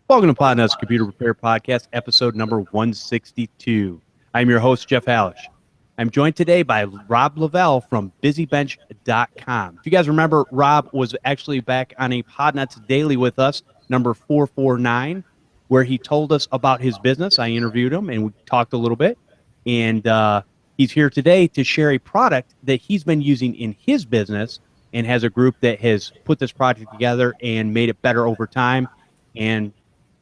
Welcome to Podnutz Computer Repair Podcast, episode number 162. I'm your host, Jeff Halash. I'm joined today by Rob Lavell from busybench.com. If you guys remember, Rob was actually back on a Podnutz Daily with us, number 449, where he told us about his business. I interviewed him and we talked a little bit. And he's here today to share a product that he's been using in his business and has a group that has put this project together and made it better over time. And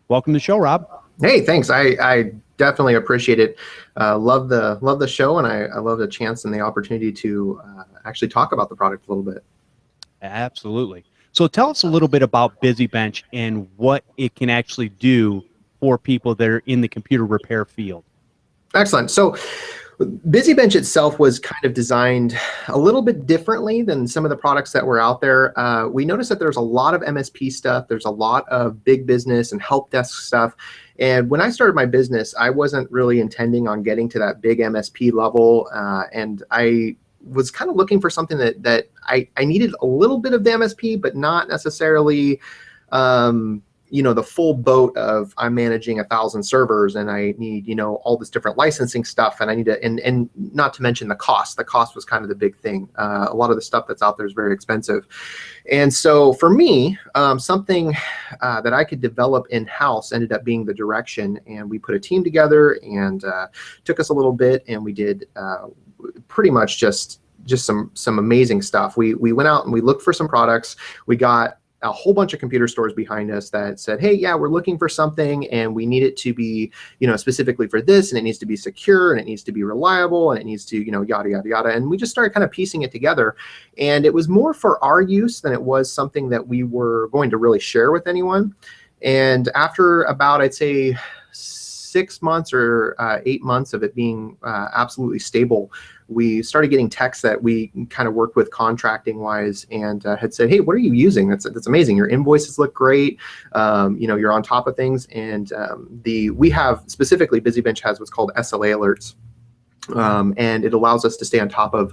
welcome to the show, Rob. Hey, thanks. I definitely appreciate it. Love the show, and I love the chance and the opportunity to actually talk about the product a little bit. Absolutely. So tell us a little bit about BusyBench and what it can actually do for people that are in the computer repair field. Excellent. So BusyBench itself was kind of designed a little bit differently than some of the products that were out there. We noticed that there's a lot of MSP stuff. There's a lot of big business and help desk stuff. And when I started my business, I wasn't really intending on getting to that big MSP level. And I was kind of looking for something that I needed a little bit of the MSP, but not necessarily the full boat of I'm managing 1,000 servers and I need, all this different licensing stuff, and I need to, and not to mention the cost. The cost was kind of the big thing. A lot of the stuff that's out there is very expensive. And so for me, something that I could develop in-house ended up being the direction, and we put a team together, and took us a little bit, and we did pretty much just some amazing stuff. We went out and we looked for some products. We got a whole bunch of computer stores behind us that said, hey, yeah, we're looking for something and we need it to be, specifically for this, and it needs to be secure and it needs to be reliable and it needs to, yada, yada, yada. And we just started kind of piecing it together. And it was more for our use than it was something that we were going to really share with anyone. And after about, I'd say, 6 months or 8 months of it being absolutely stable, we started getting texts that we kind of worked with contracting wise and had said, hey, what are you using? That's amazing. Your invoices look great. You're on top of things. And we have specifically, BusyBench has what's called SLA alerts. And it allows us to stay on top of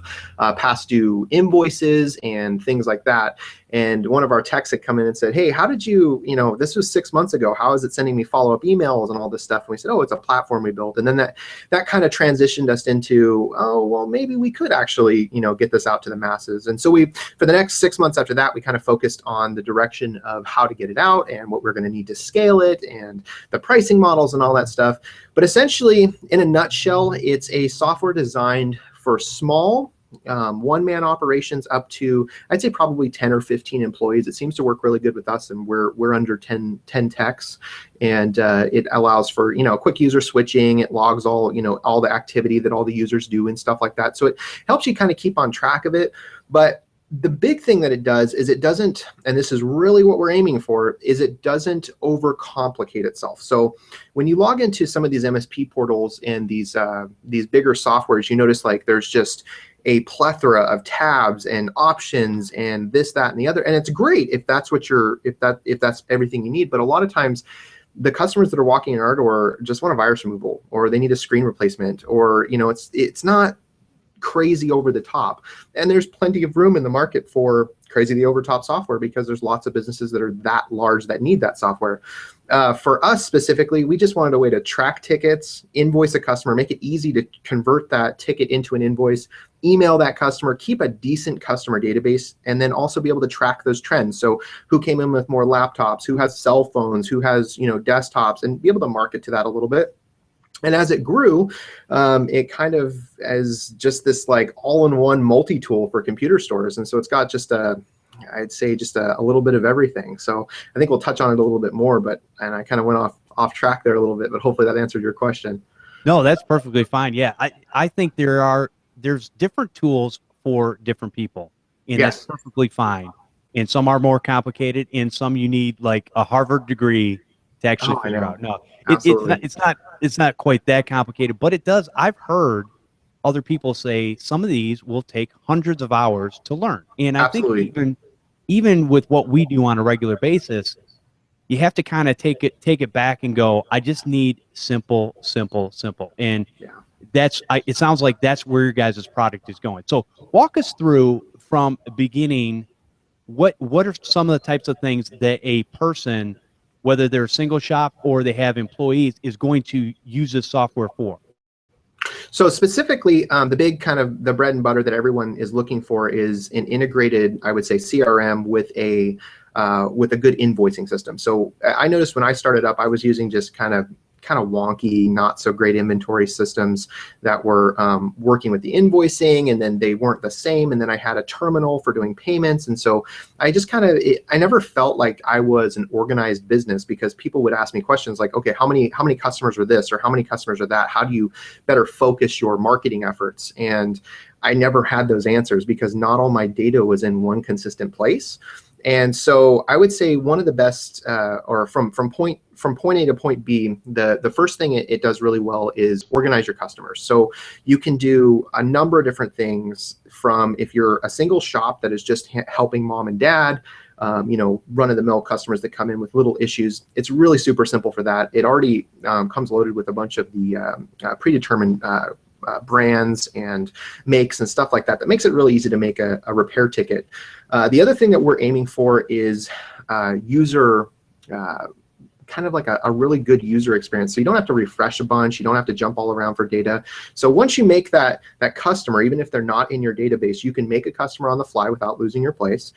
past due invoices and things like that. And one of our techs had come in and said, hey, how did you, this was 6 months ago, how is it sending me follow-up emails and all this stuff? And we said, oh, it's a platform we built. And then that kind of transitioned us into, oh, well, maybe we could actually, get this out to the masses. And so for the next 6 months after that, we kind of focused on the direction of how to get it out and what we're going to need to scale it and the pricing models and all that stuff. But essentially, in a nutshell, it's a software designed for small one-man operations up to, I'd say, probably 10 or 15 employees. It seems to work really good with us, and we're under 10 techs, and it allows for quick user switching. It logs all all the activity that all the users do and stuff like that. So it helps you kind of keep on track of it. But the big thing that it does is it doesn't, and this is really what we're aiming for, is it doesn't overcomplicate itself. So when you log into some of these MSP portals and these bigger softwares, you notice like there's just a plethora of tabs and options and this, that, and the other. And it's great if that's what if that's everything you need. But a lot of times the customers that are walking in our door just want a virus removal, or they need a screen replacement, or it's not crazy over the top. And there's plenty of room in the market for crazy over top software because there's lots of businesses that are that large that need that software. For us specifically, we just wanted a way to track tickets, invoice a customer, make it easy to convert that ticket into an invoice, email that customer, keep a decent customer database, and then also be able to track those trends. So who came in with more laptops, who has cell phones, who has desktops, and be able to market to that a little bit. And as it grew, it kind of as just this like all-in-one multi-tool for computer stores. And so it's got just I'd say just a little bit of everything. So I think we'll touch on it a little bit more, and I kind of went off track there a little bit, but hopefully that answered your question. No, that's perfectly fine. Yeah, I think there's different tools for different people, and Yes. That's perfectly fine. And some are more complicated, and some you need like a Harvard degree to actually figure out. No, it's not quite that complicated, but it does. I've heard other people say some of these will take hundreds of hours to learn, and I Absolutely. think even with what we do on a regular basis, you have to kind of take it back and go, I just need simple, and it sounds like that's where your guys' product is going. So walk us through from the beginning. What are some of the types of things that a person whether they're a single shop or they have employees, is going to use this software for? So specifically, the big kind of the bread and butter that everyone is looking for is an integrated, I would say, CRM with a good invoicing system. So I noticed when I started up, I was using just kind of wonky, not so great inventory systems that were working with the invoicing, and then they weren't the same. And then I had a terminal for doing payments. And so I just I never felt like I was an organized business, because people would ask me questions like, okay, how many customers are this, or how many customers are that? How do you better focus your marketing efforts? And I never had those answers, because not all my data was in one consistent place. And so I would say one of the best, or from point A to point B, the first thing it does really well is organize your customers. So you can do a number of different things, from if you're a single shop that is just helping mom and dad, run-of-the-mill customers that come in with little issues. It's really super simple for that. It already comes loaded with a bunch of the predetermined brands and makes and stuff like that. That makes it really easy to make a repair ticket. The other thing that we're aiming for is user, kind of like a really good user experience. So you don't have to refresh a bunch. You don't have to jump all around for data. So once you make that customer, even if they're not in your database, you can make a customer on the fly without losing your place.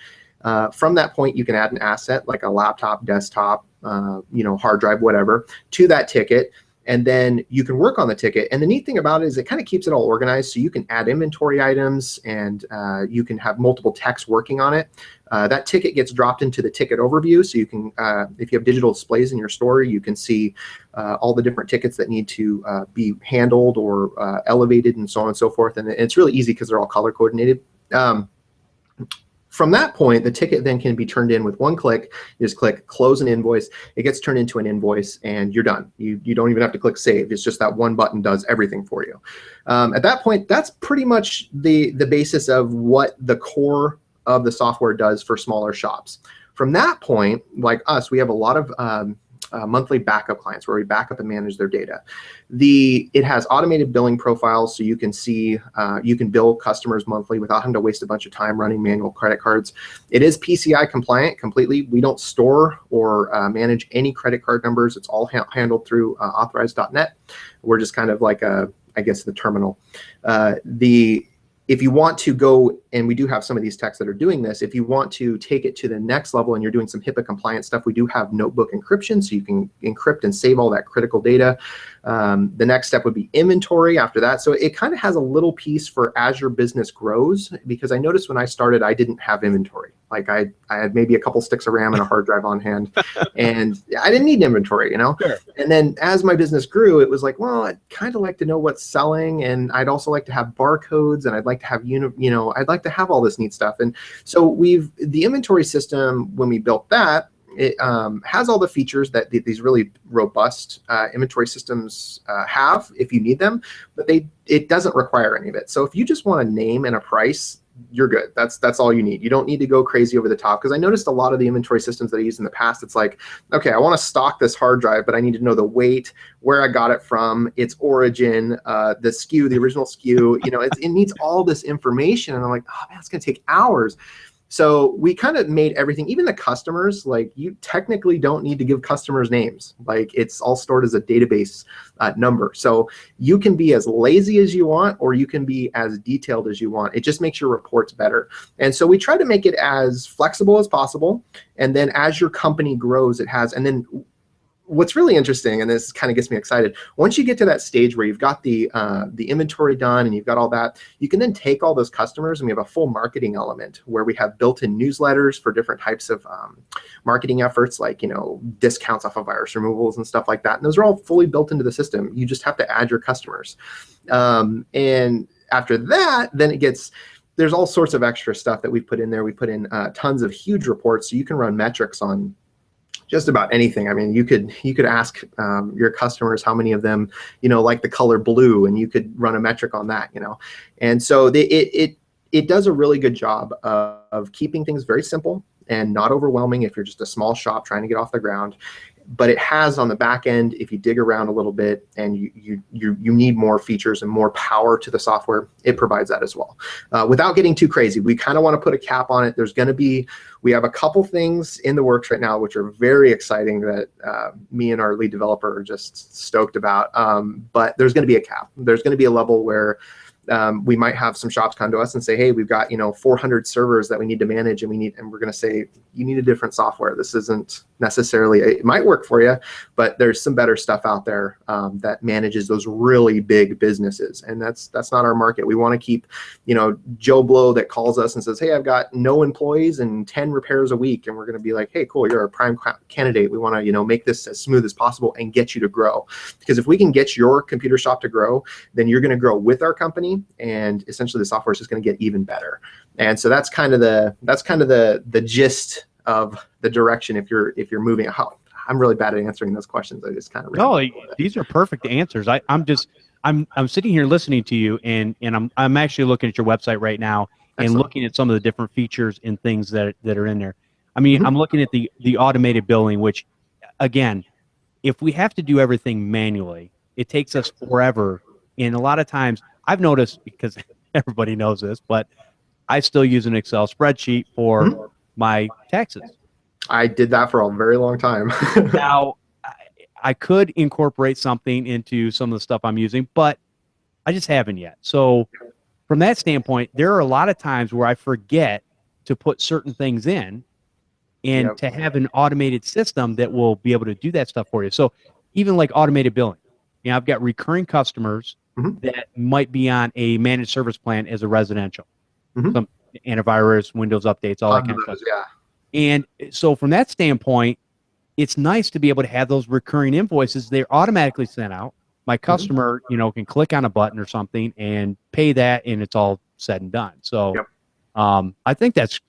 From that point, you can add an asset like a laptop, desktop, hard drive, whatever, to that ticket. And then you can work on the ticket. And the neat thing about it is it kind of keeps it all organized. So you can add inventory items, and you can have multiple techs working on it. That ticket gets dropped into the ticket overview. So you can, if you have digital displays in your store, you can see all the different tickets that need to be handled or elevated, and so on and so forth. And it's really easy because they're all color coordinated. From that point, the ticket then can be turned in with one click. You just click close an invoice. It gets turned into an invoice, and you're done. You don't even have to click save. It's just that one button does everything for you. At that point, that's pretty much the basis of what the core of the software does for smaller shops. From that point, like us, we have a lot of monthly backup clients where we back up and manage their data. It has automated billing profiles, so you can see, you can bill customers monthly without having to waste a bunch of time running manual credit cards. It is PCI compliant completely. We don't store or manage any credit card numbers. It's all handled through authorized.net. We're just kind of like I guess the terminal. If you want to go, and we do have some of these techs that are doing this, if you want to take it to the next level and you're doing some HIPAA compliant stuff, we do have notebook encryption, so you can encrypt and save all that critical data. The next step would be inventory after that. So it kind of has a little piece for as your business grows, because I noticed when I started, I didn't have inventory. Like I had maybe a couple sticks of RAM and a hard drive on hand, and I didn't need inventory, Sure. And then as my business grew, it was like, well, I'd kind of like to know what's selling, and I'd also like to have barcodes, and I'd like to have, I'd like to have all this neat stuff. And so the inventory system, when we built that, it has all the features that these really robust inventory systems have if you need them, but it doesn't require any of it. So if you just want a name and a price, you're good. That's all you need. You don't need to go crazy over the top, because I noticed a lot of the inventory systems that I used in the past, it's like, okay, I want to stock this hard drive, but I need to know the weight, where I got it from, its origin, the SKU, the original SKU, it needs all this information. And I'm like, oh man, it's going to take hours. So we kind of made everything, even the customers, like you technically don't need to give customers names. Like it's all stored as a database number. So you can be as lazy as you want, or you can be as detailed as you want. It just makes your reports better. And so we try to make it as flexible as possible. And then as your company grows, and then what's really interesting, and this kind of gets me excited, once you get to that stage where you've got the inventory done and you've got all that, you can then take all those customers, and we have a full marketing element where we have built-in newsletters for different types of marketing efforts, like discounts off of virus removals and stuff like that. And those are all fully built into the system. You just have to add your customers. And after that, then there's all sorts of extra stuff that we put in there. We put in tons of huge reports, so you can run metrics on just about anything. I mean, you could ask your customers how many of them, like the color blue, and you could run a metric on that, And so it does a really good job of keeping things very simple. and not overwhelming if you're just a small shop trying to get off the ground. But it has on the back end, if you dig around a little bit and you need more features and more power to the software, it provides that as well. Without getting too crazy, we kind of want to put a cap on it. We have a couple things in the works right now which are very exciting that me and our lead developer are just stoked about. But there's going to be a cap. There's going to be a level where we might have some shops come to us and say, hey, we've got 400 servers that we need to manage, and we're going to say, you need a different software. This isn't necessarily, it might work for you, but there's some better stuff out there that manages those really big businesses, and that's not our market. We want to keep Joe Blow that calls us and says, hey, I've got no employees and 10 repairs a week, and we're going to be like, hey, cool, you're a prime candidate. We want to make this as smooth as possible and get you to grow, because if we can get your computer shop to grow, then you're going to grow with our company, and essentially the software is just going to get even better. And so that's kind of the gist of the direction if you're moving. I'm really bad at answering those questions. I just kind of these are perfect answers. I'm sitting here listening to you, and I'm actually looking at your website right now and Excellent. looking at some of the different features and things that are in there. I mean, I'm looking at the automated billing, which, again, if we have to do everything manually, it takes us forever. And a lot of times, I've noticed, because everybody knows this, but I still use an Excel spreadsheet for my taxes. I did that for a very long time. Now, I could incorporate something into some of the stuff I'm using, but I just haven't yet. So from that standpoint, there are a lot of times where I forget to put certain things in, and to have an automated system that will be able to do that stuff for you. So even like automated billing, I've got recurring customers that might be on a managed service plan as a residential, some antivirus, Windows updates, all that kind of stuff. Yeah. And so from that standpoint, it's nice to be able to have those recurring invoices. They're automatically sent out. My customer, can click on a button or something and pay that, and it's all said and done. So I think that's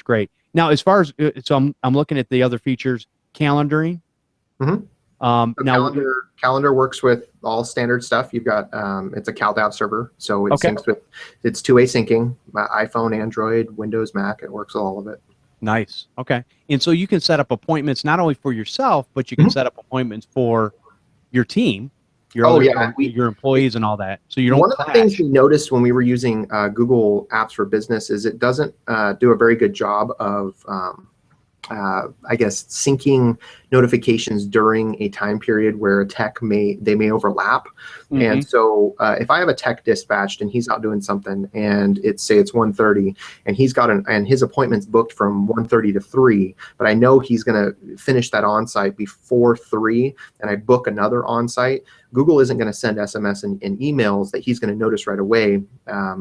great. Now, as far as I'm looking at the other features, calendaring. Calendar works with all standard stuff. You've got it's a CalDAV server, so it syncs with, it's two-way syncing, iPhone, Android, Windows, Mac. It works with all of it. Nice. Okay. And so you can set up appointments not only for yourself, but you can set up appointments for your team, your employees, and all that. So you don't. One of the things we noticed when we were using Google Apps for Business is it doesn't do a very good job of I guess syncing notifications during a time period where a tech may overlap. And so if I have a tech dispatched and he's out doing something, and it's 1:30, and he's got and his appointment's booked from 1:30 to 3, but I know he's going to finish that on-site before 3, and I book another on-site, Google isn't going to send SMS and emails that he's going to notice right away,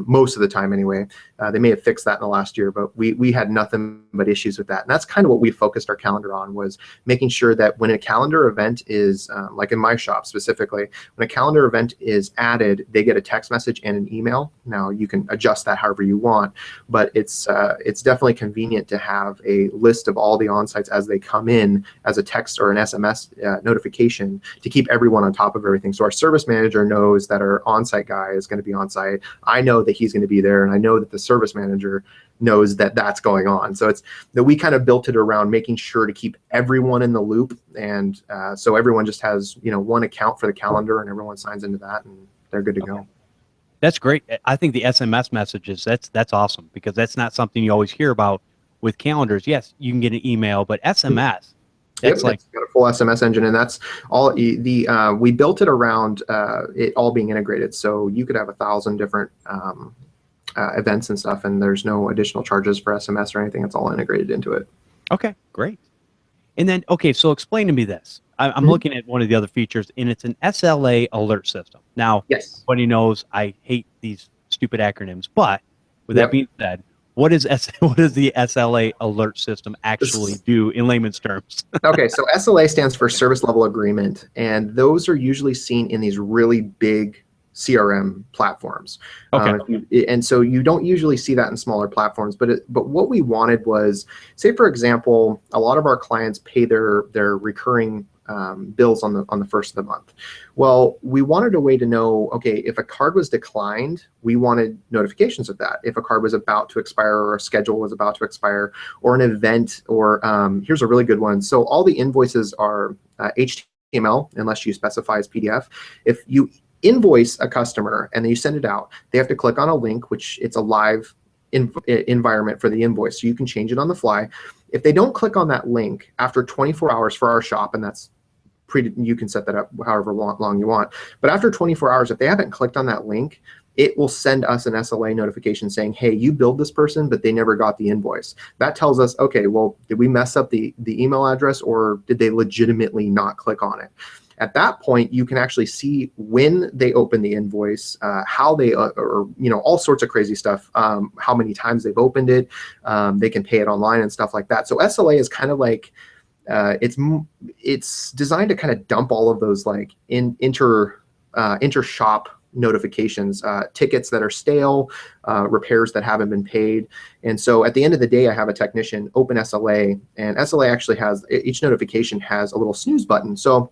most of the time anyway. They may have fixed that in the last year, but we had nothing but issues with that. And that's kind of what we focused our calendar on, was making sure that when a calendar event is, like in my shop specifically, when a calendar event is added, they get a text message and an email. Now, you can adjust that however you want, but it's definitely convenient to have a list of all the on-sites as they come in as a text or an SMS notification to keep everyone on top of everything. So our service manager knows that our on-site guy is going to be on site. I know that he's going to be there, and I know that the service manager knows that that's going on. So it's that we kind of built it around making sure to keep everyone in the loop, and so everyone just has one account for the calendar, and everyone signs into that, and they're good to go. That's great. I think the SMS messages, that's awesome, because that's not something you always hear about with calendars. Yes, you can get an email, but SMS. That's it's got a full SMS engine, and that's all. We built it around it all being integrated, so you could have 1,000 different events and stuff, and there's no additional charges for SMS or anything. It's all integrated into it. Okay, great. And then, so explain to me this. I'm looking at one of the other features, and it's an SLA alert system. Now, everybody knows I hate these stupid acronyms, but with that being said, what does the SLA alert system actually do in layman's terms? Okay, so SLA stands for Service Level Agreement, and those are usually seen in these really big CRM platforms. And so you don't usually see that in smaller platforms, but what we wanted was, say for example, a lot of our clients pay their recurring bills on the first of the month. Well, we wanted a way to know, okay, if a card was declined, we wanted notifications of that. If a card was about to expire, or a schedule was about to expire, or an event, or here's a really good one. So all the invoices are HTML unless you specify as PDF. If you invoice a customer and then you send it out, they have to click on a link, which it's a live environment for the invoice, so you can change it on the fly. If they don't click on that link after 24 hours for our shop, and that's you can set that up however long you want, but after 24 hours, if they haven't clicked on that link, it will send us an SLA notification saying, hey, you billed this person, but they never got the invoice. That tells us, okay, well, did we mess up the email address, or did they legitimately not click on it? At that point, you can actually see when they open the invoice, how they, or all sorts of crazy stuff, how many times they've opened it. They can pay it online and stuff like that. So SLA is kind of like, it's designed to kind of dump all of those like inter-shop notifications, tickets that are stale, repairs that haven't been paid. And so at the end of the day, I have a technician open SLA, and SLA actually has, each notification has a little snooze button. So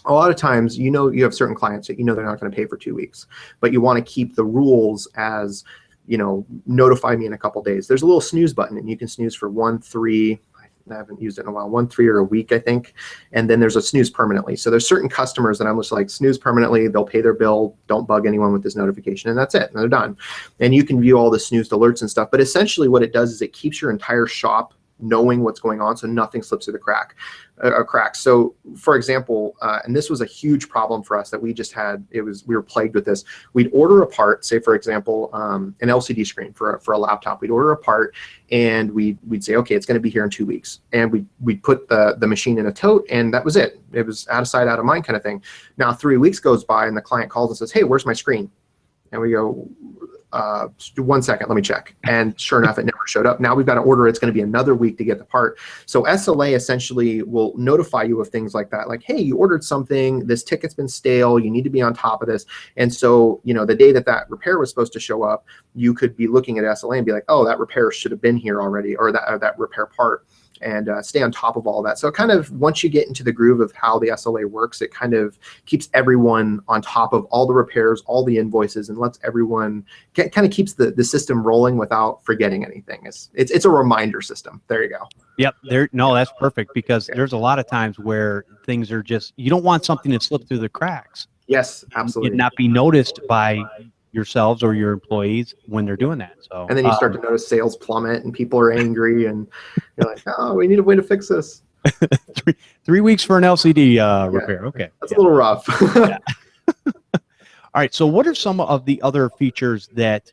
a lot of times, you have certain clients that they're not going to pay for 2 weeks, but you want to keep the rules as, notify me in a couple days. There's a little snooze button, and you can snooze for 1, 3, I haven't used it in a while, 1, 3, or a week, I think. And then there's a snooze permanently. So there's certain customers that I'm just like, snooze permanently, they'll pay their bill, don't bug anyone with this notification, and that's it, and they're done. And you can view all the snoozed alerts and stuff, but essentially what it does is it keeps your entire shop knowing what's going on, so nothing slips through the cracks. So for example, and this was a huge problem for us that we just had, we were plagued with this. We'd order a part, say for example, an LCD screen for a laptop. We'd order a part, and we'd say, okay, it's going to be here in 2 weeks. And we'd put the machine in a tote, and that was it. It was out of sight, out of mind kind of thing. Now 3 weeks goes by, and the client calls and says, hey, where's my screen? And we go, 1 second, let me check. And sure enough, it never showed up. Now we've got to order. It's going to be another week to get the part. So SLA essentially will notify you of things like that. Like, hey, you ordered something, this ticket's been stale, you need to be on top of this. And so, the day that repair was supposed to show up, you could be looking at SLA and be like, oh, that repair should have been here already, or that repair part, and stay on top of all that. So kind of once you get into the groove of how the SLA works, it kind of keeps everyone on top of all the repairs, all the invoices, and lets everyone kind of keeps the system rolling without forgetting anything. It's a reminder system. There you go. Yep. No, that's perfect, because there's a lot of times where things are just, you don't want something to slip through the cracks. Yes, absolutely. And not be noticed by yourselves or your employees when they're doing that. So, and then you start to notice sales plummet, and people are angry, and you're like, oh, we need a way to fix this. 3 weeks for an LCD repair. Okay. That's a little rough. Yeah. All right. So what are some of the other features that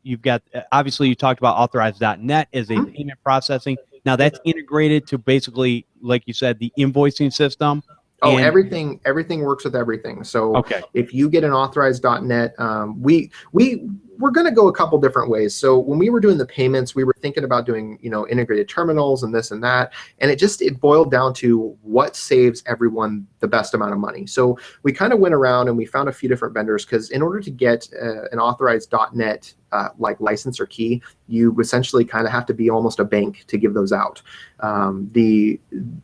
you've got? Obviously, you talked about Authorize.net as a payment processing. Now that's integrated to basically, like you said, the invoicing system. Oh, everything works with everything. So okay, if you get an Authorize.net, we're going to go a couple different ways. So when we were doing the payments, we were thinking about doing, integrated terminals and this and that. And it boiled down to what saves everyone the best amount of money. So we kind of went around and we found a few different vendors, because in order to get an Authorize.net like license or key, you essentially kind of have to be almost a bank to give those out.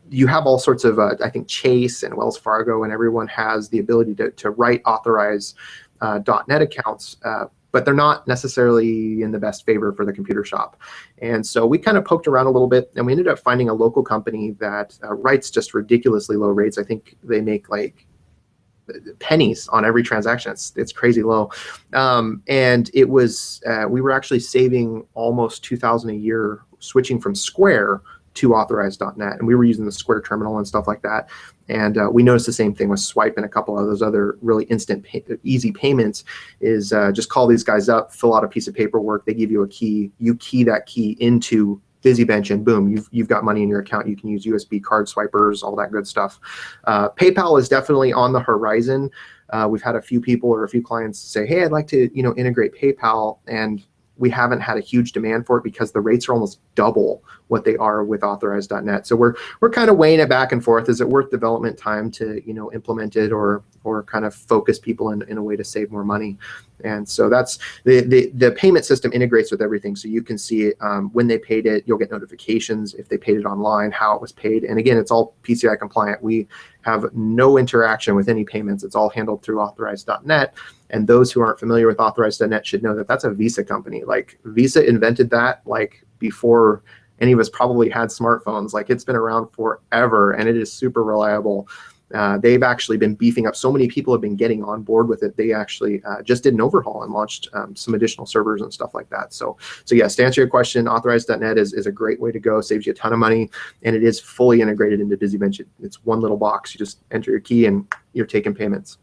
You have all sorts of, I think Chase and Wells Fargo and everyone has the ability to write Authorize.net accounts, but they're not necessarily in the best favor for the computer shop. And so we kind of poked around a little bit, and we ended up finding a local company that writes just ridiculously low rates. I think they make like pennies on every transaction. It's crazy low. And it was, we were actually saving almost $2,000 a year switching from Square to Authorize.net, and we were using the Square terminal and stuff like that. And we noticed the same thing with Swipe and a couple of those other really instant, easy payments. Is just call these guys up, fill out a piece of paperwork, they give you a key, you key that key into BusyBench, and boom, you've got money in your account. You can use USB card swipers, all that good stuff. PayPal is definitely on the horizon. We've had a few people or a few clients say, hey, I'd like to integrate PayPal, and we haven't had a huge demand for it because the rates are almost double what they are with authorized.net. So we're kind of weighing it back and forth. Is it worth development time to, implement it or kind of focus people in a way to save more money? And so that's the payment system integrates with everything. So you can see when they paid it, you'll get notifications if they paid it online, how it was paid. And again, it's all PCI compliant. We have no interaction with any payments. It's all handled through authorized.net. And those who aren't familiar with authorized.net should know that that's a Visa company. Like Visa invented that like before any of us probably had smartphones. Like it's been around forever and it is super reliable. They've actually been beefing up. So many people have been getting on board with it. They actually just did an overhaul and launched some additional servers and stuff like that. So yes, to answer your question, authorized.net is a great way to go. Saves you a ton of money, and it is fully integrated into BusyBench. It's one little box. You just enter your key and you're taking payments.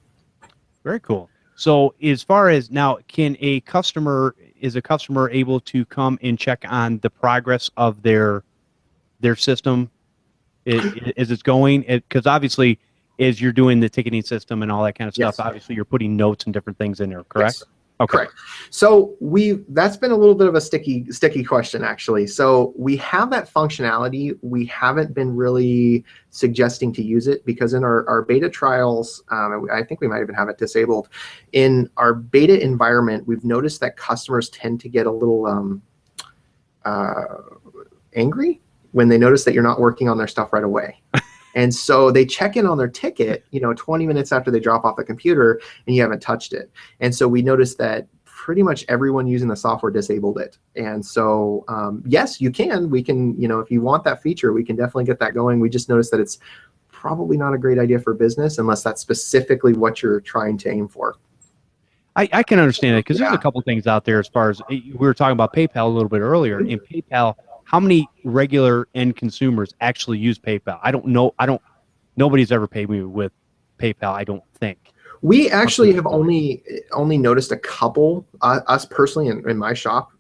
Very cool. So as far as now, is a customer able to come and check on the progress of their system as it's going? Because obviously, as you're doing the ticketing system and all that kind of stuff, Yes. obviously you're putting notes and different things in there, correct? Yes. Okay. Correct. So that's been a little bit of a sticky question, actually. So we have that functionality. We haven't been really suggesting to use it because in our beta trials, I think we might even have it disabled. In our beta environment, we've noticed that customers tend to get a little angry when they notice that you're not working on their stuff right away. And so they check in on their ticket, 20 minutes after they drop off the computer and you haven't touched it. And so we noticed that pretty much everyone using the software disabled it. And so, yes, we can, if you want that feature, we can definitely get that going. We just noticed that it's probably not a great idea for business unless that's specifically what you're trying to aim for. I can understand it because there's a couple things out there as far as we were talking about PayPal a little bit earlier. In PayPal, how many regular end consumers actually use PayPal? I don't know. Nobody's ever paid me with PayPal, I don't think. We actually have only noticed a couple, us personally in my shop.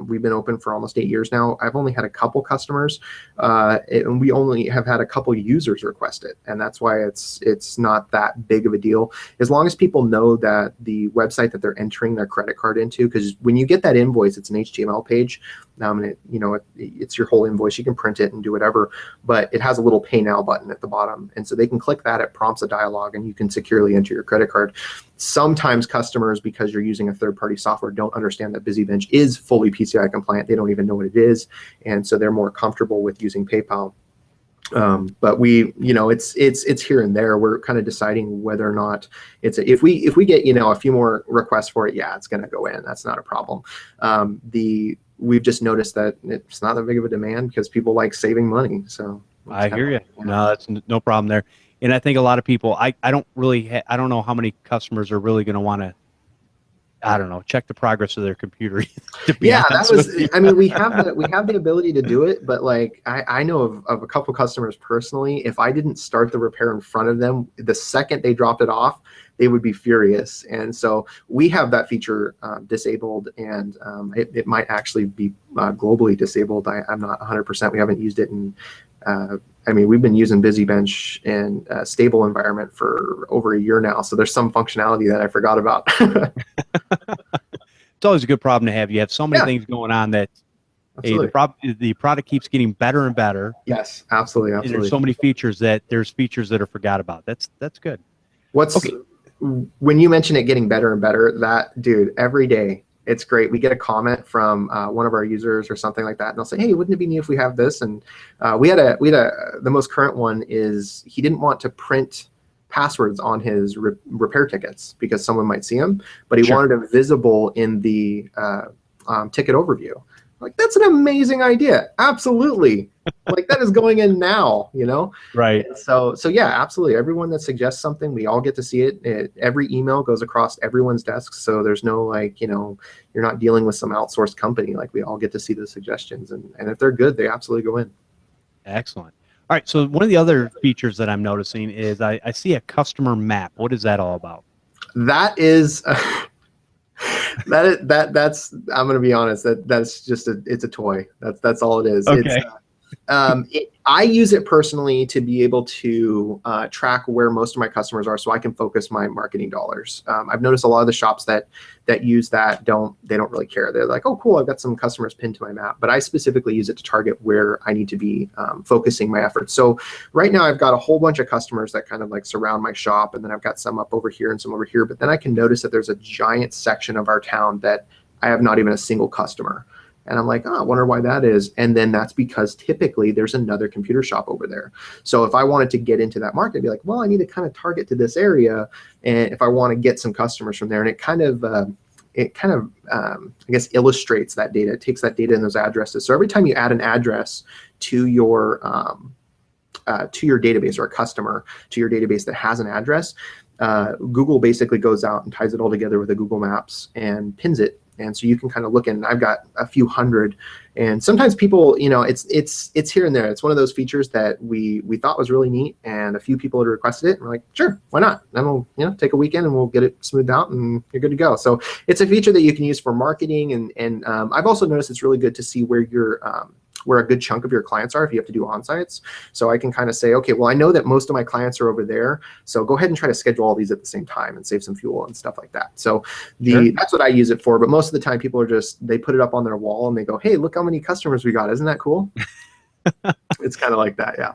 We've been open for almost 8 years now. I've only had a couple customers, and we only have had a couple users request it. And that's why it's not that big of a deal. As long as people know that the website that they're entering their credit card into, because when you get that invoice, it's an HTML page. And it's your whole invoice. You can print it and do whatever, but it has a little pay now button at the bottom. And so they can click that, it prompts a dialogue and you can securely enter your credit card. Sometimes customers, because you're using a third-party software, don't understand that BusyBench is fully PCI compliant. They don't even know what it is. And so they're more comfortable with using PayPal. But it's here and there. We're kind of deciding whether or not if we get, a few more requests for it, yeah, it's going to go in. That's not a problem. We've just noticed that it's not that big of a demand because people like saving money. So I hear you. No, that's no problem there. And I think a lot of people, I don't know how many customers are really going to want to, I don't know, check the progress of their computer. Yeah, we have the ability to do it, but like I know of a couple customers personally, if I didn't start the repair in front of them, the second they dropped it off, they would be furious. And so we have that feature disabled, and it might actually be globally disabled. I'm not 100%. We haven't used it in, we've been using BusyBench in a stable environment for over a year now. So there's some functionality that I forgot about. It's always a good problem to have. You have so many things going on that the product keeps getting better and better. Yes, absolutely. And there's so many features that are forgot about. That's good. When you mention it getting better and better, that dude, every day it's great. We get a comment from one of our users or something like that, and they'll say, "Hey, wouldn't it be neat if we have this?" And the most current one is he didn't want to print passwords on his repair tickets because someone might see them, but he wanted it visible in the ticket overview. Like, that's an amazing idea. Absolutely. Like, that is going in now, Right. So yeah, absolutely. Everyone that suggests something, we all get to see it. Every email goes across everyone's desks. So there's no you're not dealing with some outsourced company. Like, we all get to see the suggestions, and if they're good, they absolutely go in. Excellent. All right. So one of the other features that I'm noticing is I see a customer map. What is that all about? That is that's I'm going to be honest, that's just it's a toy. That's all it is. Okay. I use it personally to be able to track where most of my customers are, so I can focus my marketing dollars. I've noticed a lot of the shops that use that don't really care. They're like, oh, cool, I've got some customers pinned to my map. But I specifically use it to target where I need to be focusing my efforts. So right now I've got a whole bunch of customers that kind of like surround my shop, and then I've got some up over here and some over here. But then I can notice that there's a giant section of our town that I have not even a single customer. And I'm like, oh, I wonder why that is. And then that's because typically there's another computer shop over there. So if I wanted to get into that market, I'd be like, well, I need to kind of target to this area. And if I want to get some customers from there, and it kind of, I guess, illustrates that data. It takes that data and those addresses. So every time you add an address to your database, or a customer to your database that has an address, Google basically goes out and ties it all together with a Google Maps and pins it. And so you can kind of look in. I've got a few hundred, and sometimes people, it's here and there. It's one of those features that we thought was really neat, and a few people had requested it, and we're like, sure, why not? Then we'll take a weekend and we'll get it smoothed out, and you're good to go. So it's a feature that you can use for marketing, and I've also noticed it's really good to see where where a good chunk of your clients are if you have to do on-sites. So I can kind of say, okay, well, I know that most of my clients are over there, so go ahead and try to schedule all these at the same time and save some fuel and stuff like that. So that's what I use it for. But most of the time people are they put it up on their wall and they go, hey, look how many customers we got. Isn't that cool? It's kind of like that. Yeah.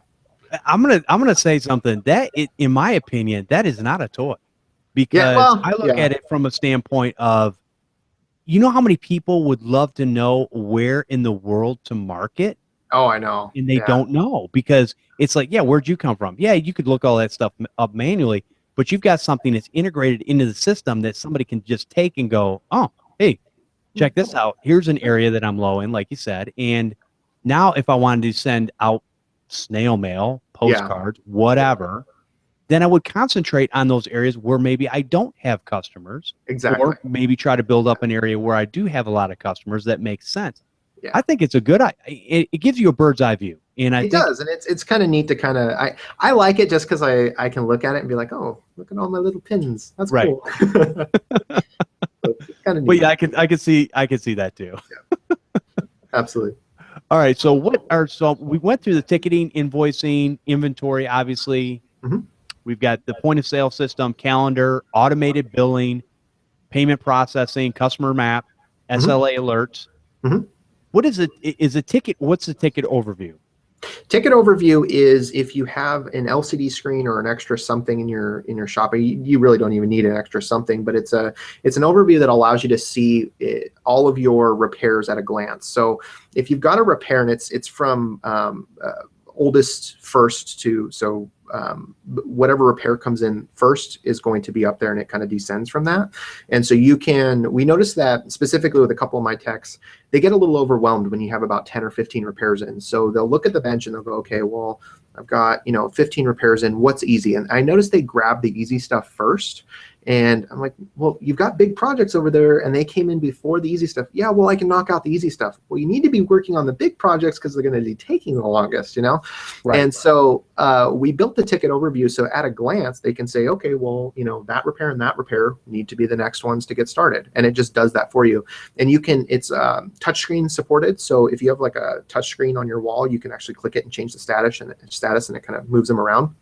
I'm gonna say something that in my opinion, that is not a toy, because I look at it from a standpoint of, you know how many people would love to know where in the world to market? Oh, I know. And they don't know, because it's like, yeah, where'd you come from? Yeah, you could look all that stuff up manually, but you've got something that's integrated into the system that somebody can just take and go, oh, hey, check this out. Here's an area that I'm low in, like you said. And now if I wanted to send out snail mail, postcards, whatever, then I would concentrate on those areas where maybe I don't have customers. Exactly. Or maybe try to build up an area where I do have a lot of customers. That makes sense. Yeah. I think it's a good, it gives you a bird's eye view. And it does. And it's kind of neat to kind of, I like it just because I can look at it and be like, oh, look at all my little pins. That's cool. So kind of neat. But yeah, I can see that too. Yeah. Absolutely. All right. So so we went through the ticketing, invoicing, inventory, obviously. Mm-hmm. We've got the point of sale system, calendar, automated billing, payment processing, customer map, SLA alerts. Mm-hmm. What is it? Is a ticket? What's the ticket overview? Ticket overview is if you have an LCD screen or an extra something in your shop. You really don't even need an extra something, but it's an overview that allows you to see all of your repairs at a glance. So if you've got a repair and it's from oldest first to whatever repair comes in first is going to be up there, and it kind of descends from that. And so we noticed that specifically with a couple of my techs, they get a little overwhelmed when you have about 10 or 15 repairs in. So they'll look at the bench and they'll go, okay, well, I've got 15 repairs in, what's easy? And I noticed they grab the easy stuff first. And I'm like, well, you've got big projects over there and they came in before the easy stuff. Yeah, well, I can knock out the easy stuff. Well, you need to be working on the big projects because they're going to be taking the longest, Right. And so we built the ticket overview. So at a glance, they can say, okay, well, that repair and that repair need to be the next ones to get started. And it just does that for you. And it's touchscreen supported. So if you have like a touchscreen on your wall, you can actually click it and change the status and it kind of moves them around.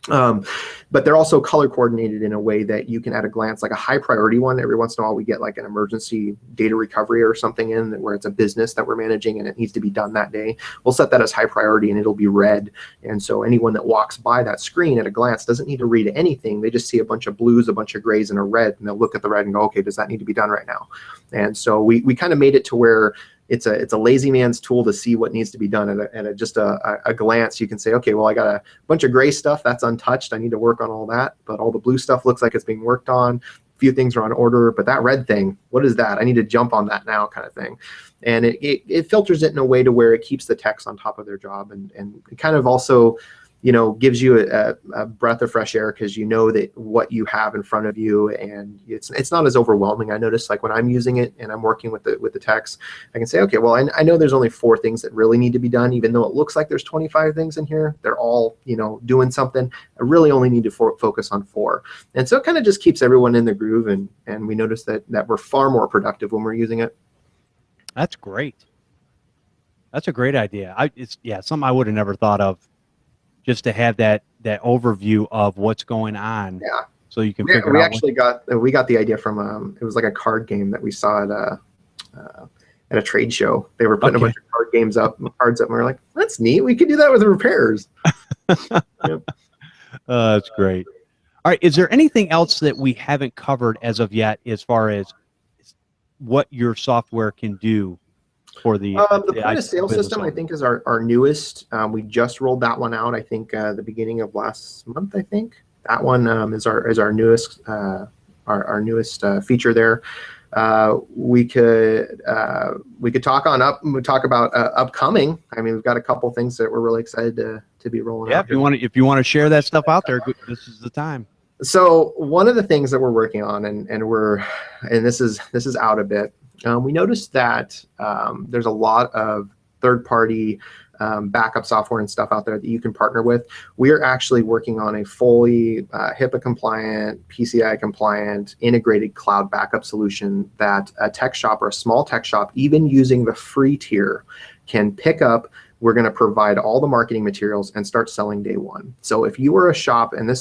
But they're also color coordinated in a way that you can at a glance, like a high priority one. Every once in a while we get like an emergency data recovery or something in where it's a business that we're managing and it needs to be done that day. We'll set that as high priority and it'll be red. And so anyone that walks by that screen at a glance doesn't need to read anything. They just see a bunch of blues, a bunch of grays, and a red, and they'll look at the red and go, okay, does that need to be done right now? And so we kind of made it to where it's a lazy man's tool to see what needs to be done at just a glance. You can say, okay, well, I got a bunch of gray stuff that's untouched. I need to work on all that, but all the blue stuff looks like it's being worked on. A few things are on order, but that red thing, what is that? I need to jump on that now, kind of thing. And it filters it in a way to where it keeps the techs on top of their job, and it kind of also gives you a breath of fresh air because you know that what you have in front of you, and it's not as overwhelming. I notice like when I'm using it and I'm working with the techs, I can say, okay, well, I know there's only 4 things that really need to be done, even though it looks like there's 25 things in here. They're all, doing something. I really only need to focus on 4. And so it kind of just keeps everyone in the groove, and we notice that we're far more productive when we're using it. That's great. That's a great idea. It's something I would have never thought of, just to have that overview of what's going on. Yeah. So you can We figure out. Actually got the idea from it was like a card game that we saw at a trade show. They were putting a bunch of cards up, and we were like, that's neat. We could do that with repairs. Yep. That's great. All right. Is there anything else that we haven't covered as of yet, as far as what your software can do for the point of sale system? I think is our newest. We just rolled that one out. I think the beginning of last month. I think that one is our newest our newest feature there. We could talk about upcoming. I mean, we've got a couple things that we're really excited to be rolling out. If you want to share that stuff out there, this is the time. So one of the things that we're working on, and this is out a bit. We noticed that there's a lot of third-party backup software and stuff out there that you can partner with. We are actually working on a fully HIPAA compliant, PCI compliant, integrated cloud backup solution that a tech shop or a small tech shop, even using the free tier, can pick up. We're going to provide all the marketing materials and start selling day one. So if you were a shop, and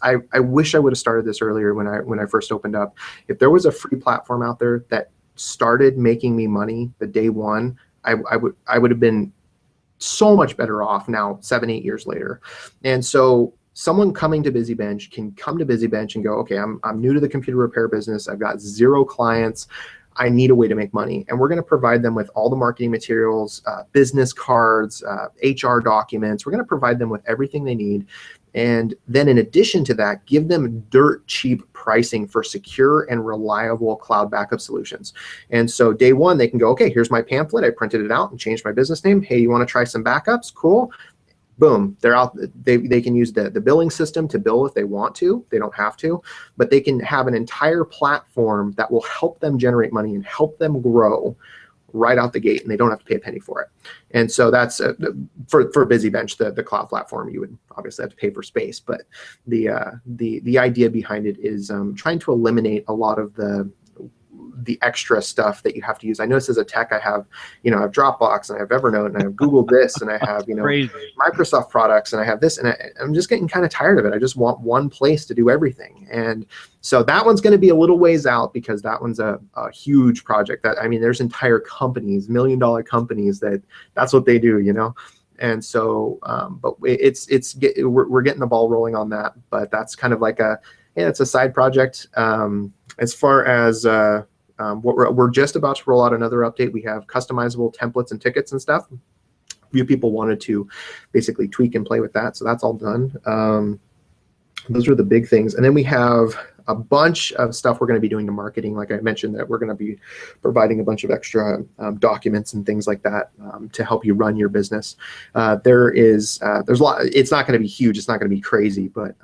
I wish I would have started this earlier when I first opened up. If there was a free platform out there that started making me money the day one, I would have been so much better off now 7-8 years later. And so someone coming to BusyBench can come to BusyBench and go, okay, I'm new to the computer repair business. I've got 0 clients. I need a way to make money. And we're going to provide them with all the marketing materials, business cards, HR documents. We're going to provide them with everything they need. And then in addition to that, give them dirt cheap pricing for secure and reliable cloud backup solutions. And so day one, they can go, okay, here's my pamphlet. I printed it out and changed my business name. Hey, you want to try some backups? Cool. Boom, they're out. They can use the billing system to bill if they want to. They don't have to, but they can have an entire platform that will help them generate money and help them grow right out the gate, and they don't have to pay a penny for it. And so that's for BusyBench, the cloud platform. You would obviously have to pay for space, but the idea behind it is trying to eliminate a lot of the extra stuff that you have to use. I notice as a tech, I have Dropbox, and I have Evernote, and I have Google this, and I have Microsoft products, and I have this, and I'm just getting kind of tired of it. I just want one place to do everything. And so that one's going to be a little ways out, because that one's a huge project. There's entire companies, $1 million companies that's what they do, And so, but we're getting the ball rolling on that. But that's kind of like it's a side project. As far as we're just about to roll out another update. We have customizable templates and tickets and stuff. A few people wanted to basically tweak and play with that, so that's all done. Those are the big things. And then we have a bunch of stuff we're going to be doing to marketing. Like I mentioned, that we're going to be providing a bunch of extra documents and things like that to help you run your business. There's a lot. It's not going to be huge. It's not going to be crazy, but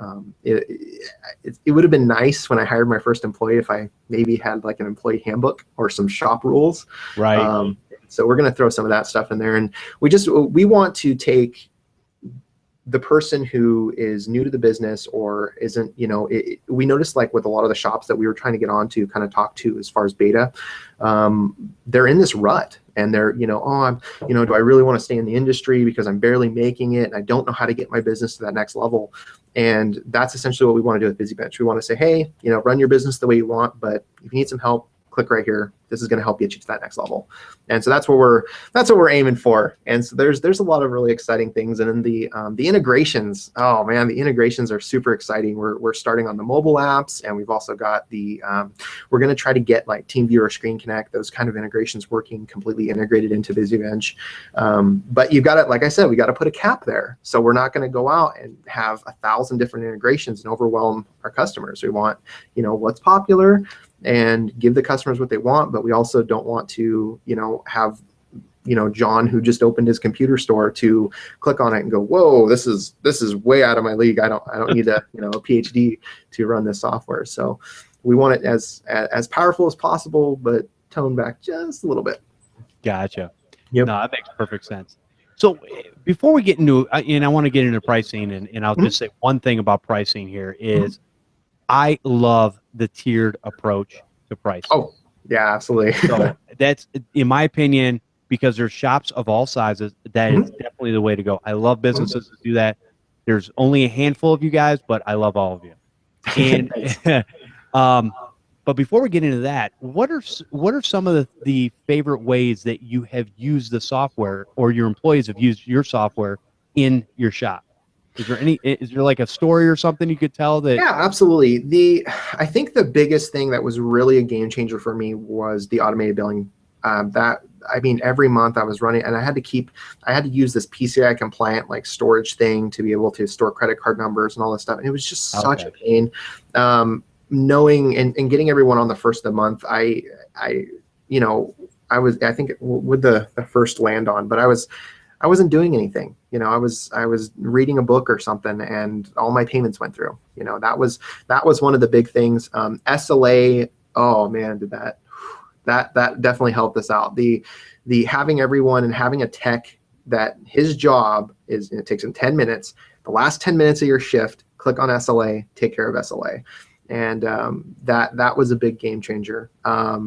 it would have been nice when I hired my first employee if I maybe had like an employee handbook or some shop rules. Right. So we're going to throw some of that stuff in there, and we want to take the person who is new to the business or isn't, we noticed like with a lot of the shops that we were trying to get on to kind of talk to as far as beta, they're in this rut, and they're, do I really want to stay in the industry because I'm barely making it and I don't know how to get my business to that next level. And that's essentially what we want to do with BusyBench. We want to say, hey, run your business the way you want, but if you need some help, click right here. This is going to help get you to that next level. And so that's what we're aiming for. And so there's a lot of really exciting things. And then the integrations, oh man, the integrations are super exciting. We're starting on the mobile apps, and we've also got we're going to try to get like TeamViewer, Screen Connect, those kind of integrations working completely integrated into BusyBench. But you've got to, like I said, we got to put a cap there. So we're not going to go out and have 1,000 different integrations and overwhelm our customers. We want, what's popular, and give the customers what they want, but we also don't want to, have, John, who just opened his computer store, to click on it and go, whoa, this is way out of my league. I don't need a PhD to run this software. So we want it as powerful as possible, but toned back just a little bit. Gotcha. Yep. No, that makes perfect sense. So before we get into, and I want to get into pricing, and I'll just say one thing about pricing here is, I love the tiered approach to pricing. Oh, yeah, absolutely. So that's, in my opinion, because there's shops of all sizes. That is definitely the way to go. I love businesses that do that. There's only a handful of you guys, but I love all of you. And but before we get into that, what are some of the favorite ways that you have used the software, or your employees have used your software in your shop? Is there like a story or something you could tell that? Yeah, absolutely. I think the biggest thing that was really a game changer for me was the automated billing. Every month I was running, and I had to use this PCI compliant like storage thing to be able to store credit card numbers and all this stuff. And it was just such a pain. Knowing and getting everyone on the first of the month, I think with the first land on, but I wasn't doing anything. I was reading a book or something, and all my payments went through. That was one of the big things. SLA, oh man, did that definitely helped us out. The having everyone and having a tech that his job is, it takes him 10 minutes. The last 10 minutes of your shift, click on SLA, take care of SLA. And that was a big game changer. I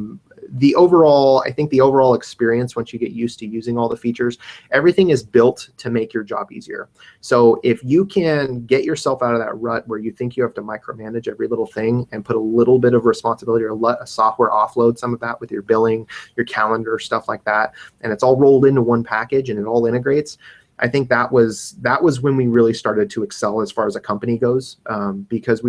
think the overall experience, once you get used to using all the features, everything is built to make your job easier. So if you can get yourself out of that rut where you think you have to micromanage every little thing and put a little bit of responsibility, or let a software offload some of that with your billing, your calendar, stuff like that, and it's all rolled into one package and it all integrates, I think that was when we really started to excel as far as a company goes, because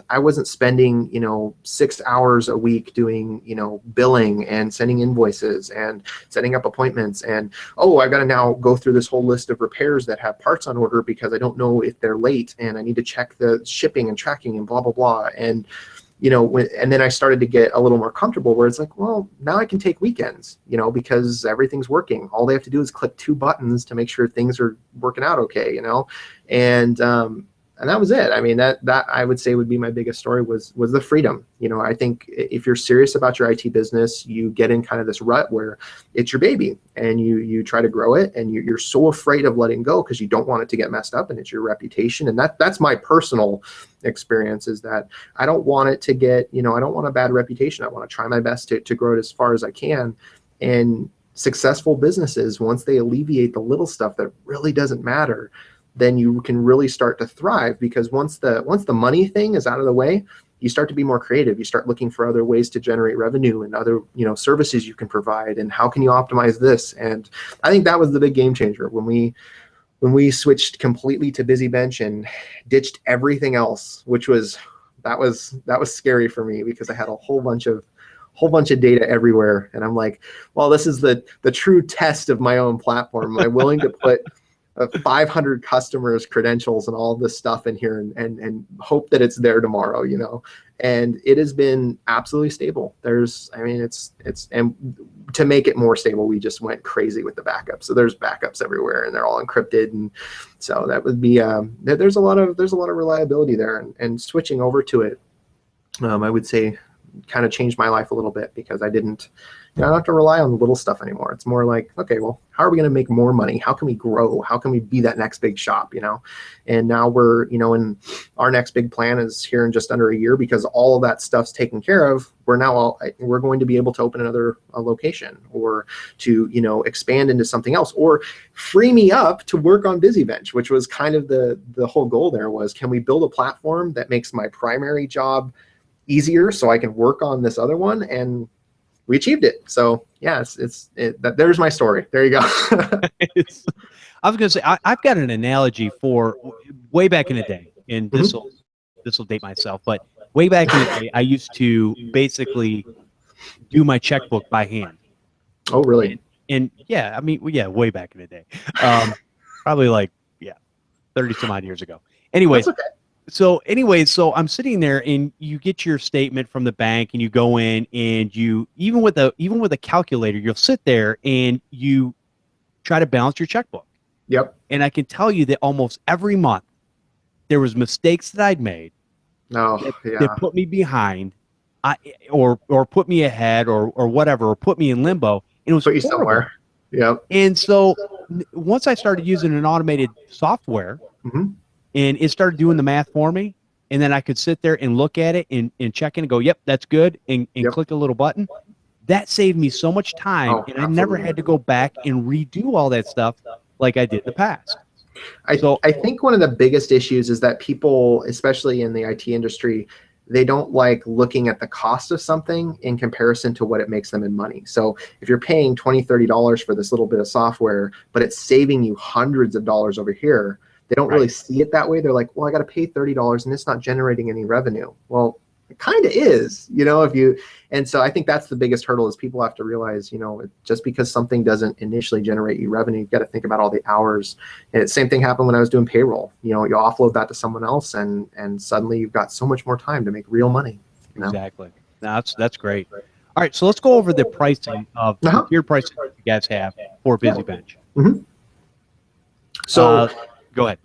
I wasn't spending 6 hours a week doing billing and sending invoices and setting up appointments, and I've got to now go through this whole list of repairs that have parts on order because I don't know if they're late, and I need to check the shipping and tracking and blah blah blah. And and then I started to get a little more comfortable where it's like, well, now I can take weekends, because everything's working. All they have to do is click 2 buttons to make sure things are working out okay, and that was it. I mean, that I would say would be my biggest story was the freedom. I think if you're serious about your IT business, you get in kind of this rut where it's your baby and you try to grow it, and you're so afraid of letting go because you don't want it to get messed up, and it's your reputation. And that's my personal experience, is that I don't want it to get, I don't want a bad reputation. I want to try my best to grow it as far as I can. And successful businesses, once they alleviate the little stuff that really doesn't matter, then you can really start to thrive, because once the money thing is out of the way, you start to be more creative. You start looking for other ways to generate revenue and other services you can provide, and how can you optimize this. And I think that was the big game changer when we switched completely to BusyBench and ditched everything else, which was scary for me, because I had a whole bunch of data everywhere, and I'm like, well, this is the true test of my own platform. Am I willing to put 500 customers' credentials and all this stuff in here and hope that it's there tomorrow, and it has been absolutely stable. And to make it more stable, we just went crazy with the backups. So there's backups everywhere, and they're all encrypted. And so that would be, there's a lot of reliability there, and switching over to it, I would say kind of changed my life a little bit, because I don't have to rely on the little stuff anymore. It's more like, okay, well, how are we going to make more money? How can we grow? How can we be that next big shop, And now we're, and our next big plan is here in just under a year, because all of that stuff's taken care of. We're going to be able to open another location, or to, expand into something else, or free me up to work on BusyBench, which was kind of the whole goal there was, can we build a platform that makes my primary job easier so I can work on this other one? And we achieved it. So yeah, there's my story. There you go. I was going to say, I've got an analogy for way back in the day, and this will date myself, but way back in the day, I used to basically do my checkbook by hand. Oh, really? And yeah, way back in the day, probably 30 some odd years ago. Anyways. That's okay. So I'm sitting there, and you get your statement from the bank, and you go in, and you even with a calculator, you'll sit there and you try to balance your checkbook. Yep. And I can tell you that almost every month there was mistakes that I'd made that put me behind, or put me ahead, or whatever, or put me in limbo. And it was put you somewhere. Yep. And so once I started using an automated software. Mm-hmm. And it started doing the math for me, and then I could sit there and look at it and check in and go, yep, that's good, and click a little button. That saved me so much time, Oh, and I never absolutely. had to go back and redo all that stuff like I did in the past. So I think one of the biggest issues is that people, especially in the IT industry, they don't like looking at the cost of something in comparison to what it makes them in money. So if you're paying $20, $30 for this little bit of software, but it's saving you hundreds of dollars over here, they don't really see it that way. They're like, well, I got to pay $30 and it's not generating any revenue. Well, it kind of is, if you, and so I think that's the biggest hurdle is people have to realize, just because something doesn't initially generate you revenue, you've got to think about all the hours. And the same thing happened when I was doing payroll. You offload that to someone else and suddenly you've got so much more time to make real money. Exactly. No, that's great. All right, so let's go over the pricing of the tiered pricing that you guys have for Busy Bench. Mm-hmm. So go ahead.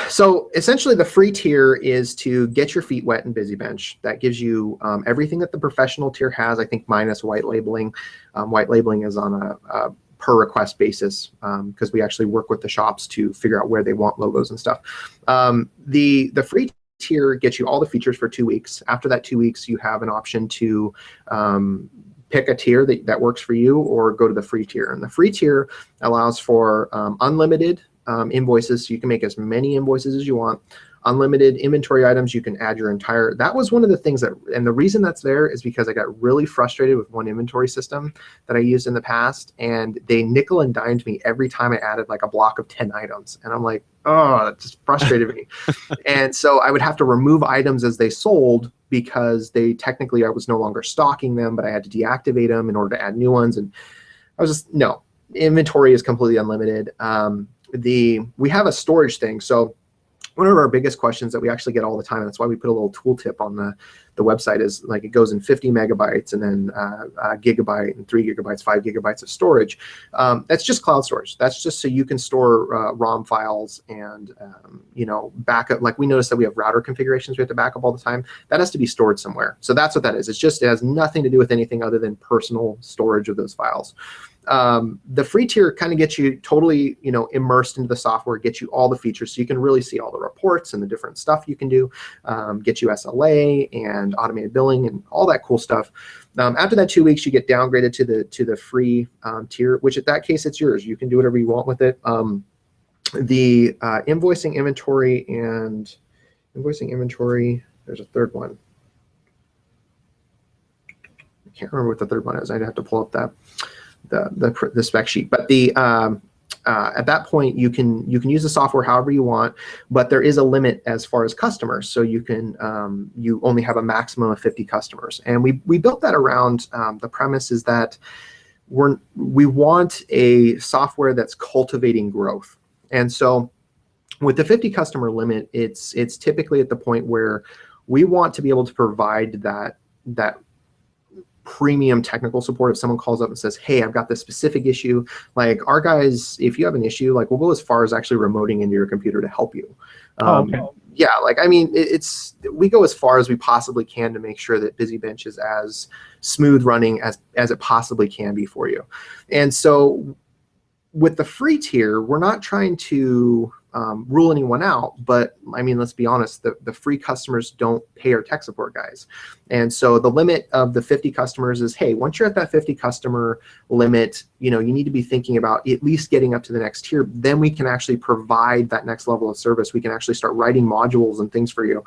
So essentially the free tier is to get your feet wet in Busy Bench. That gives you everything that the professional tier has, I think, minus white labeling. White labeling is on a per request basis because we actually work with the shops to figure out where they want logos and stuff. The free tier gets you all the features for 2 weeks. After that 2 weeks, you have an option to pick a tier that works for you or go to the free tier. And the free tier allows for unlimited invoices, so you can make as many invoices as you want. Unlimited inventory items, you can add your entire, that was one of the things that, and the reason that's there is because I got really frustrated with one inventory system that I used in the past, and they nickel and dimed me every time I added like a block of 10 items. And I'm like, oh, that just frustrated me. And so I would have to remove items as they sold because technically I was no longer stocking them, but I had to deactivate them in order to add new ones. And I was just, no, inventory is completely unlimited. We have a storage thing. So one of our biggest questions that we actually get all the time, and that's why we put a little tooltip on the website, is like it goes in 50 megabytes and then a gigabyte and 3 gigabytes, 5 gigabytes of storage. That's just cloud storage. That's just so you can store ROM files and, backup. Like we notice that we have router configurations we have to back up all the time. That has to be stored somewhere. So that's what that is. It has nothing to do with anything other than personal storage of those files. The free tier kind of gets you totally, immersed into the software, gets you all the features, so you can really see all the reports and the different stuff you can do, get you SLA and automated billing and all that cool stuff. After that 2 weeks, you get downgraded to the free tier, which at that case, it's yours. You can do whatever you want with it. The invoicing inventory, there's a third one. I can't remember what the third one is. I'd have to pull up the spec sheet, but at that point you can use the software however you want, but there is a limit as far as customers. So you can you only have a maximum of 50 customers, and we built that around the premise is that we want a software that's cultivating growth. And so with the 50 customer limit, it's typically at the point where we want to be able to provide that premium technical support. If someone calls up and says, hey, I've got this specific issue, like our guys, if you have an issue, like we'll go as far as actually remoting into your computer to help you. Okay. Yeah, like, I mean, we go as far as we possibly can to make sure that Busy Bench is as smooth running as it possibly can be for you. And so with the free tier, we're not trying to rule anyone out, but I mean, let's be honest, the free customers don't pay our tech support guys. And so the limit of the 50 customers is, hey, once you're at that 50 customer limit, you need to be thinking about at least getting up to the next tier. Then we can actually provide that next level of service. We can actually start writing modules and things for you.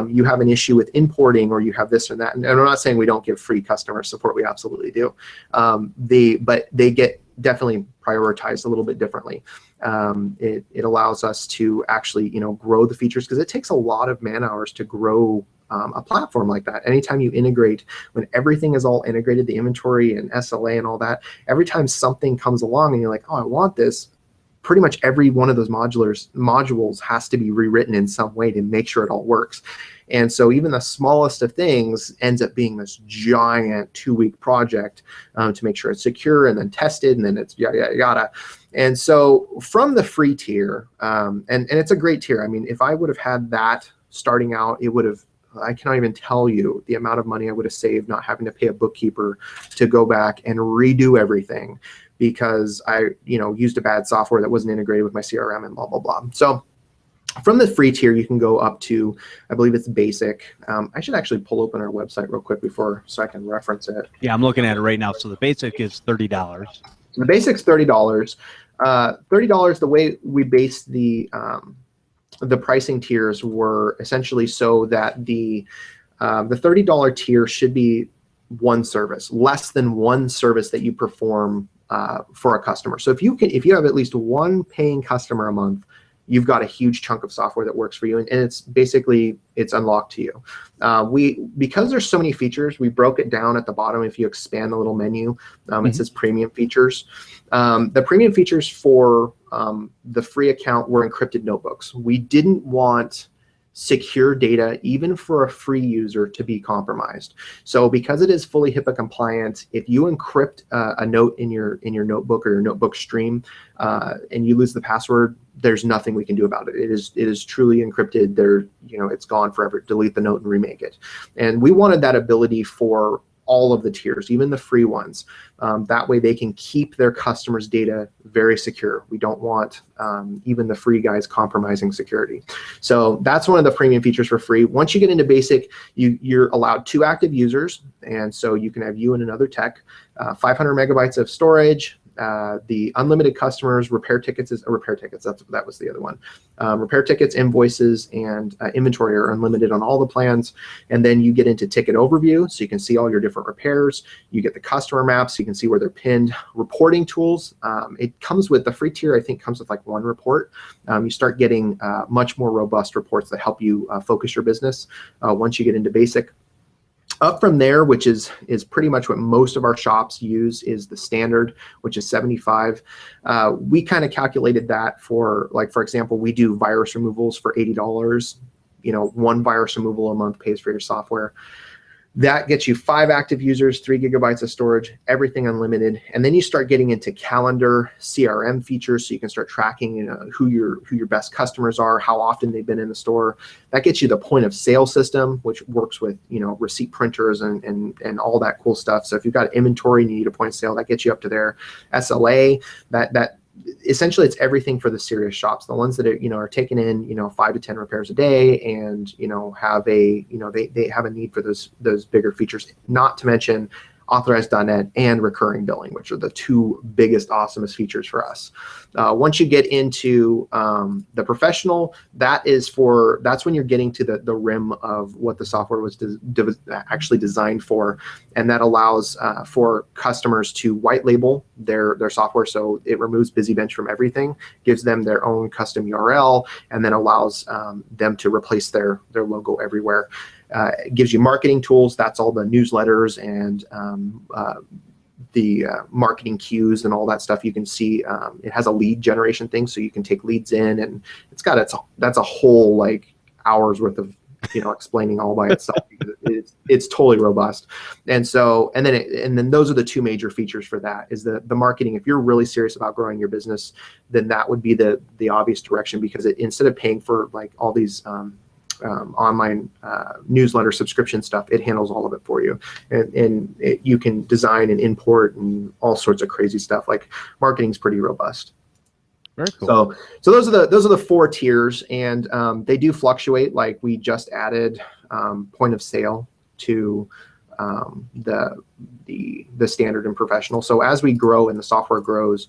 You have an issue with importing, or you have this or that. And I'm not saying we don't give free customer support. We absolutely do. But they get definitely prioritized a little bit differently. It allows us to actually, grow the features, because it takes a lot of man hours to grow a platform like that. Anytime you integrate, when everything is all integrated, the inventory and SLA and all that, every time something comes along and you're like, oh, I want this, pretty much every one of those modules has to be rewritten in some way to make sure it all works. And so even the smallest of things ends up being this giant 2-week project to make sure it's secure and then tested and then it's yada, yada, yada. And so from the free tier, and it's a great tier. I mean, if I would have had that starting out, I cannot even tell you the amount of money I would have saved not having to pay a bookkeeper to go back and redo everything because I, used a bad software that wasn't integrated with my CRM and blah, blah, blah. So From the free tier, you can go up to, I believe it's basic. I should actually pull open our website real quick so I can reference it. Yeah, I'm looking at it right now. So the basic is $30. The basic's $30. $30. The way we based the pricing tiers were essentially so that the $30 tier should be one service, less than one service that you perform for a customer. So if you have at least one paying customer a month, you've got a huge chunk of software that works for you, and it's basically unlocked to you. Because there's so many features, we broke it down at the bottom. If you expand the little menu, it says premium features. The premium features for the free account were encrypted notebooks. We didn't want secure data, even for a free user, to be compromised. So because it is fully HIPAA compliant, if you encrypt a note in your notebook or your notebook stream, and you lose the password, there's nothing we can do about it. It is truly encrypted. It's gone forever. Delete the note and remake it. And we wanted that ability for all of the tiers, even the free ones. That way they can keep their customers' data very secure. We don't want even the free guys compromising security. So that's one of the premium features for free. Once you get into basic, you're allowed 2 active users. And so you can have you and another tech, 500 megabytes of storage. The unlimited customers, repair tickets, that was the other one. Repair tickets, invoices, and inventory are unlimited on all the plans. And then you get into ticket overview, so you can see all your different repairs. You get the customer maps, so you can see where they're pinned. Reporting tools, it comes with the free tier, I think comes with like 1 report. You start getting much more robust reports that help you focus your business once you get into basic. Up from there, which is pretty much what most of our shops use, is the standard, which is $75. We kind of calculated that for, like, for example, we do virus removals for $80. 1 virus removal a month pays for your software. That gets you 5 active users, 3 gigabytes of storage, everything unlimited. And then you start getting into calendar, CRM features, so you can start tracking who your best customers are, how often they've been in the store. That gets you the point of sale system, which works with receipt printers and all that cool stuff. So if you've got inventory and you need a point of sale, that gets you up to there. SLA, that essentially it's everything for the serious shops, the ones that are taking in 5 to 10 repairs a day, and have a they have a need for those bigger features, not to mention authorized.net and recurring billing, which are the 2 biggest, awesomest features for us. Once you get into the professional, that's when you're getting to the rim of what the software was actually designed for, and that allows for customers to white label their software. So it removes BusyBench from everything, gives them their own custom URL, and then allows them to replace their logo everywhere. It gives you marketing tools. That's all the newsletters and the marketing queues and all that stuff. You can see it has a lead generation thing, so you can take leads in, and that's a whole like hours worth of explaining all by itself. It's totally robust. And then those are the 2 major features for that, is the marketing. If you're really serious about growing your business, then that would be the obvious direction, because instead of paying for like all these online newsletter subscription stuff, it handles all of it for you, and you can design and import and all sorts of crazy stuff. Like, marketing's pretty robust. Very cool. So those are the 4 tiers, and they do fluctuate. Like, we just added point of sale to the standard and professional. So as we grow and the software grows,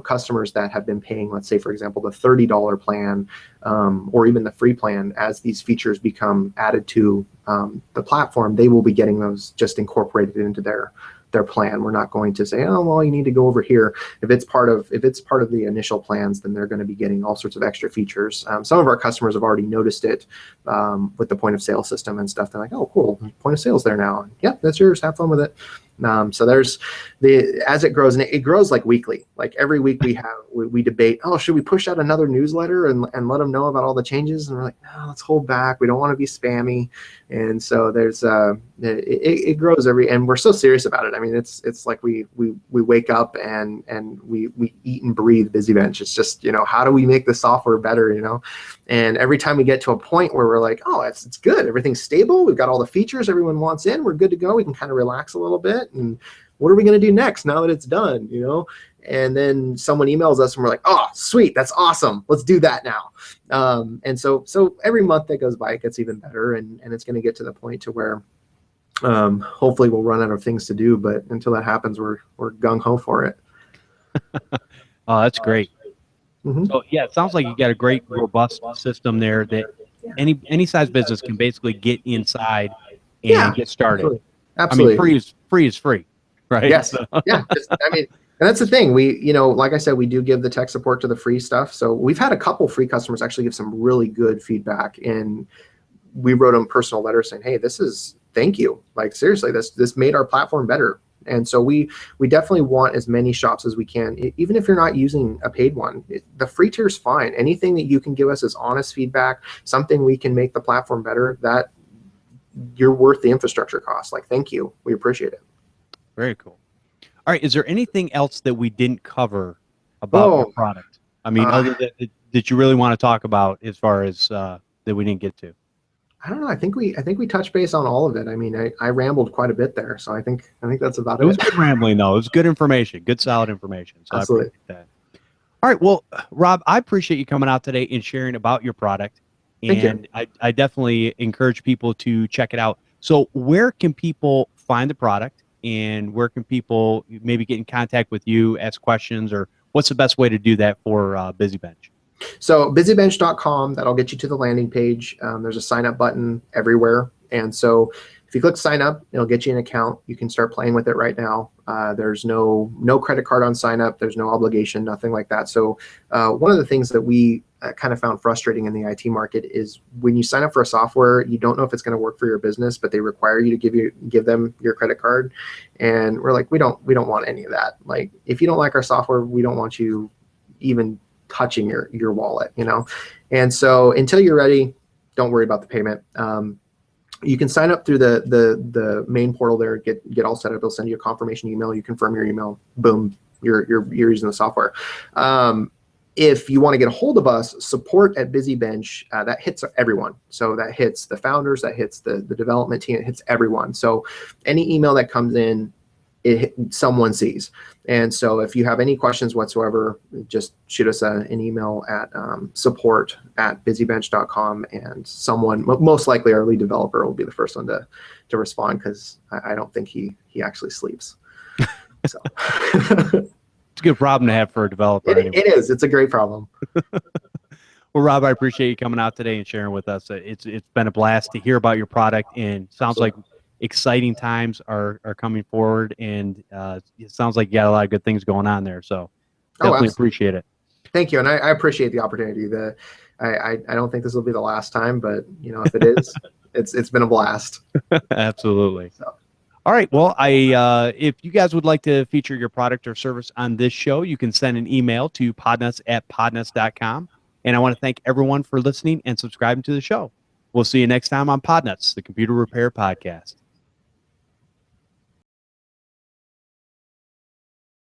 customers that have been paying, let's say, for example, the $30 plan or even the free plan, as these features become added to the platform, they will be getting those just incorporated into their plan. We're not going to say, oh, well, you need to go over here. If it's part of the initial plans, then they're going to be getting all sorts of extra features. Some of our customers have already noticed it with the point of sale system and stuff. They're like, oh, cool, point of sale's there now. Yeah, that's yours. Have fun with it. So there's as it grows, and it grows like weekly. Like every week we debate, oh, should we push out another newsletter and let them know about all the changes? And we're like, no, let's hold back. We don't want to be spammy. And so there's it grows and we're so serious about it. I mean, it's like we wake up and we eat and breathe BusyBench. It's just, how do we make the software better, And every time we get to a point where we're like, oh, it's good, everything's stable, we've got all the features everyone wants in, we're good to go, we can kind of relax a little bit, and what are we going to do next now that it's done, And then someone emails us and we're like, oh, sweet, that's awesome. Let's do that now. And so every month that goes by, it gets even better, and it's going to get to the point to where hopefully we'll run out of things to do. But until that happens, we're gung ho for it. Oh, that's great. Mm-hmm. So yeah, it sounds like you got a great, robust system there that any size business can basically get inside and get started. Absolutely. I mean, free is free, right? Yes. So. Yeah. And that's the thing. We, like I said, we do give the tech support to the free stuff. So we've had a couple free customers actually give some really good feedback, and we wrote them personal letters saying, hey, thank you. Like, seriously, this made our platform better. And so we definitely want as many shops as we can, even if you're not using a paid one. The free tier is fine. Anything that you can give us as honest feedback, something we can make the platform better, that you're worth the infrastructure cost. Like, thank you. We appreciate it. Very cool. All right. Is there anything else that we didn't cover about your product? I mean, other than that you really want to talk about as far as that we didn't get to? I don't know. I think we touched base on all of it. I mean, I rambled quite a bit there, so I think that's about it. It was good rambling, though. It was good information, good solid information. So absolutely. I appreciate that. All right. Well, Rob, I appreciate you coming out today and sharing about your product. And I definitely encourage people to check it out. So where can people find the product, and where can people maybe get in contact with you, ask questions, or what's the best way to do that for BusyBench? So busybench.com, that'll get you to the landing page. There's a sign up button everywhere. And so if you click sign up, it'll get you an account. You can start playing with it right now. There's no credit card on sign up. There's no obligation, nothing like that. So one of the things that we kind of found frustrating in the IT market is when you sign up for a software, you don't know if it's going to work for your business, but they require you to give them your credit card. And we're like, we don't want any of that. Like, if you don't like our software, we don't want you even touching your wallet, And so until you're ready, don't worry about the payment. You can sign up through the main portal there, get all set up. It'll send you a confirmation email. You confirm your email, boom, you're using the software. If you want to get a hold of us, support at BusyBench, that hits everyone. So that hits the founders, that hits the development team, it hits everyone. So any email that comes in, someone sees. And so if you have any questions whatsoever, just shoot us an email at support@busybench.com, and someone, most likely our lead developer, will be the first one to respond, because I don't think he actually sleeps. So it's a good problem to have for a developer. It is. It's a great problem. Well, Rob, I appreciate you coming out today and sharing with us. It's been a blast to hear about your product, and sounds like exciting times are coming forward, and it sounds like you got a lot of good things going on there. So definitely appreciate it. Thank you, and I appreciate the opportunity. I don't think this will be the last time, but if it is, it's been a blast. Absolutely. So. All right. Well, if you guys would like to feature your product or service on this show, you can send an email to podnutz@podnutz.com. And I want to thank everyone for listening and subscribing to the show. We'll see you next time on Podnutz, the Computer Repair Podcast.